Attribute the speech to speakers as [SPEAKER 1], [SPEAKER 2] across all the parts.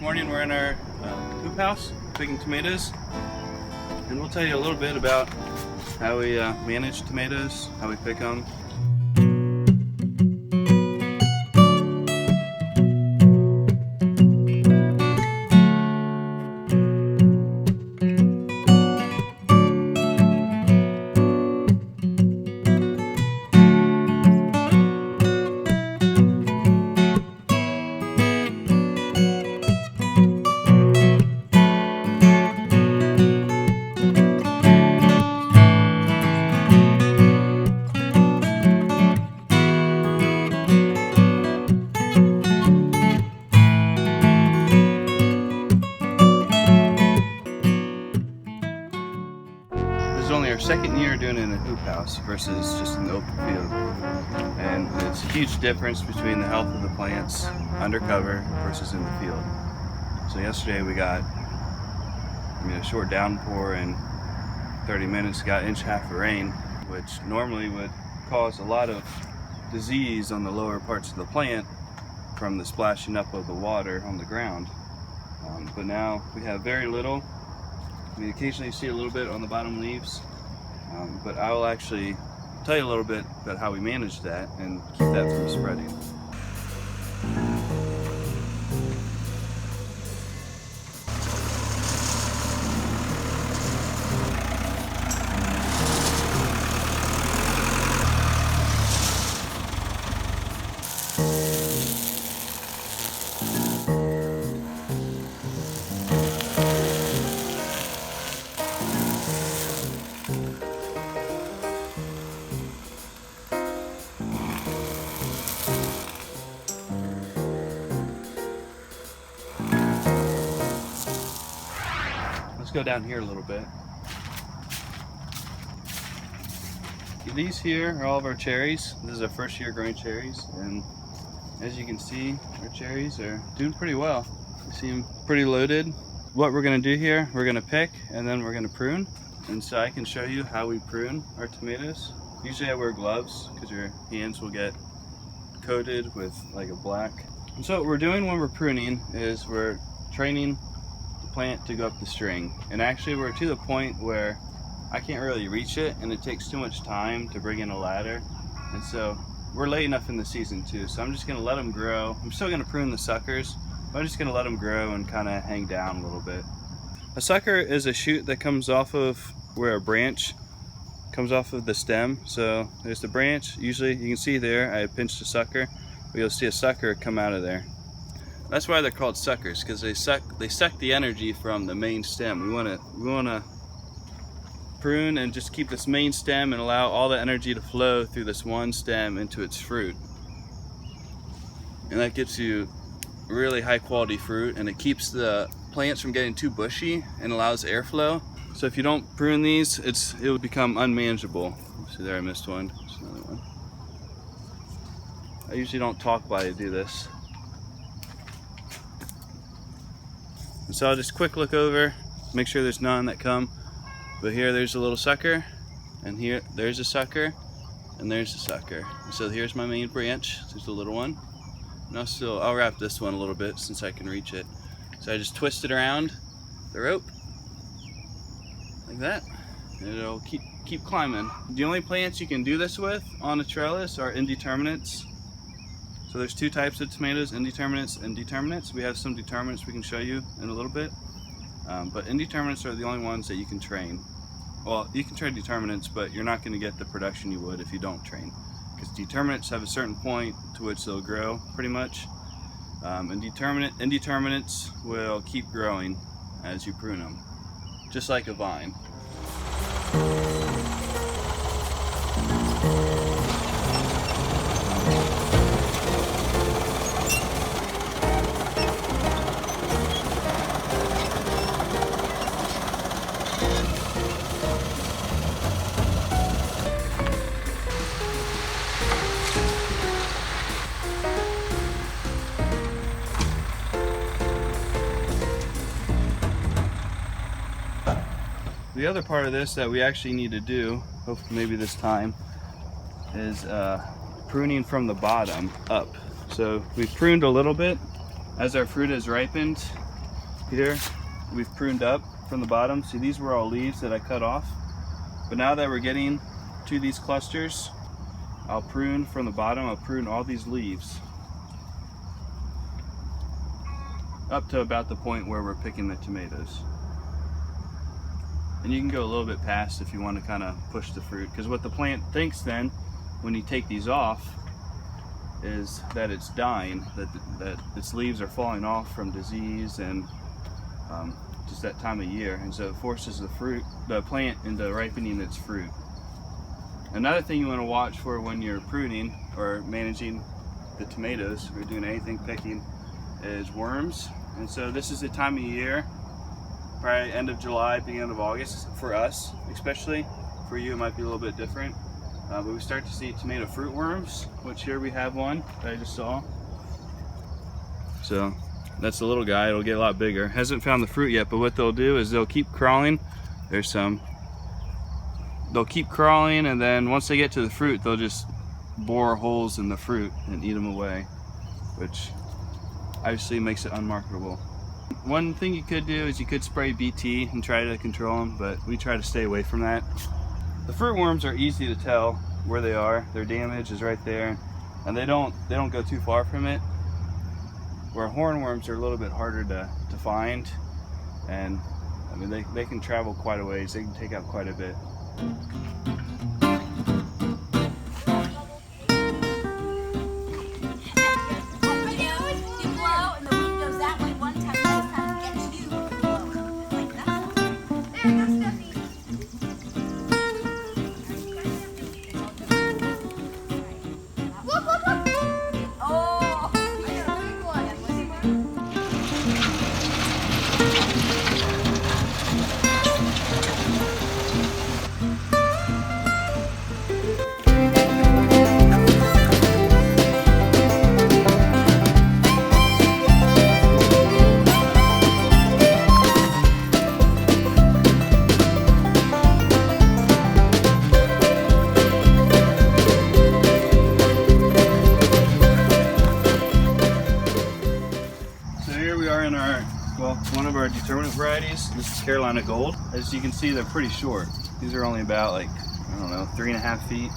[SPEAKER 1] morning we're in our hoop house picking tomatoes, and we'll tell you a little bit about how we manage tomatoes, how we pick them. This is only our second year doing it in a hoop house versus just an open field. And it's a huge difference between the health of the plants undercover versus in the field. So yesterday we got a short downpour and 30 minutes got 1.5 inches of rain, which normally would cause a lot of disease on the lower parts of the plant from the splashing up of the water on the ground. But now we have very little. Occasionally you see a little bit on the bottom leaves, but I will actually tell you a little bit about how we manage that and keep that from spreading. Let's go down here a little bit. These here are all of our cherries. This is our first year growing cherries, and as you can see, our cherries are doing pretty well. They seem pretty loaded. What we're going to do here, we're going to pick and then we're going to prune. And so I can show you how we prune our tomatoes. Usually I wear gloves because your hands will get coated with like a black. And so what we're doing when we're pruning is we're training plant to go up the string, and actually we're to the point where I can't really reach it and it takes too much time to bring in a ladder, and so we're late enough in the season too, so I'm just going to let them grow. I'm still going to prune the suckers, but I'm just going to let them grow and kind of hang down a little bit. A sucker is a shoot that comes off of where a branch comes off of the stem. So there's the branch, usually you can see there I pinched a sucker, but you'll see a sucker come out of there. That's why they're called suckers, because they suck the energy from the main stem. We want to prune and just keep this main stem and allow all the energy to flow through this one stem into its fruit. And that gets you really high quality fruit, and it keeps the plants from getting too bushy and allows airflow. So if you don't prune these, it will become unmanageable. See there, I missed one. There's another one. I usually don't talk while I do this. And so I'll just quick look over, make sure there's none that come. But here there's a little sucker, and here there's a sucker, and there's a sucker. And so here's my main branch. There's a little one. And I'll wrap this one a little bit since I can reach it. So I just twist it around the rope like that, and it'll keep climbing. The only plants you can do this with on a trellis are indeterminates. So there's two types of tomatoes, indeterminates and determinates. We have some determinates we can show you in a little bit. But indeterminates are the only ones that you can train. Well, you can train determinates, but you're not going to get the production you would if you don't train. Because determinates have a certain point to which they'll grow, pretty much. And indeterminates will keep growing as you prune them, just like a vine. The other part of this that we actually need to do, hopefully maybe this time, is pruning from the bottom up. So we've pruned a little bit as our fruit has ripened. here we've pruned up from the bottom. See, these were all leaves that I cut off. But now that we're getting to these clusters, I'll prune from the bottom. I'll prune all these leaves up to about the point where we're picking the tomatoes. And you can go a little bit past if you want to kind of push the fruit, because what the plant thinks then when you take these off is that it's dying, that its leaves are falling off from disease and just that time of year, and so it forces the plant into ripening its fruit. Another thing you want to watch for when you're pruning or managing the tomatoes or doing anything picking is worms. And so this is the time of year, probably end of July, beginning of August for us, especially. For you it might be a little bit different, but we start to see tomato fruit worms, which here we have one that I just saw. So that's the little guy. It'll get a lot bigger. Hasn't found the fruit yet, but what they'll do is they'll keep crawling. There's some. They'll keep crawling, and then once they get to the fruit, they'll just bore holes in the fruit and eat them away, which obviously makes it unmarketable. One thing you could do is you could spray BT and try to control them, but we try to stay away from that. The fruit worms are easy to tell where they are. Their damage is right there, and they don't go too far from it. Where hornworms are a little bit harder to find, and I mean they can travel quite a ways. They can take out quite a bit. One of our determinate varieties. This is Carolina Gold. As you can see, they're pretty short. These are only about, like, I don't know, 3.5 feet,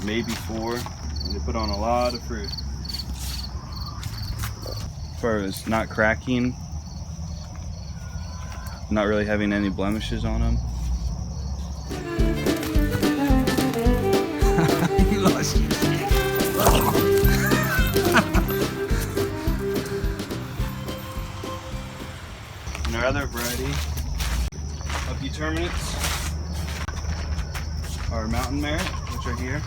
[SPEAKER 1] maybe 4, and they put on a lot of fruit. As far as not cracking, not really having any blemishes on them. You lost your And our other variety of determinates are mountain merit, which are here.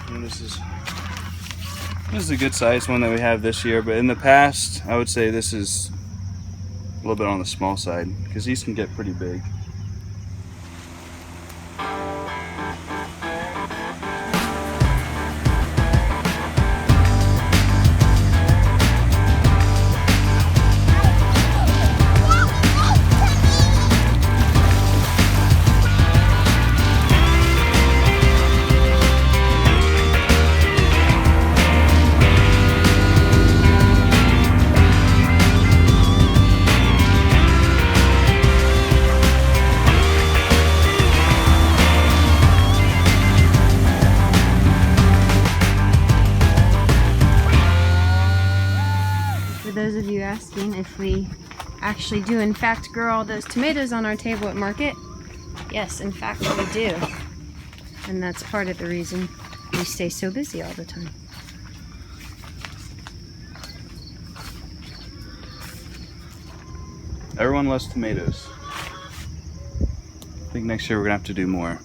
[SPEAKER 1] And this is a good sized one that we have this year, but in the past I would say this is a little bit on the small side because these can get pretty big.
[SPEAKER 2] Those of you asking if we actually do in fact grow all those tomatoes on our table at market, yes, in fact we do. And that's part of the reason we stay so busy all the time.
[SPEAKER 1] Everyone loves tomatoes. I think next year we're gonna have to do more.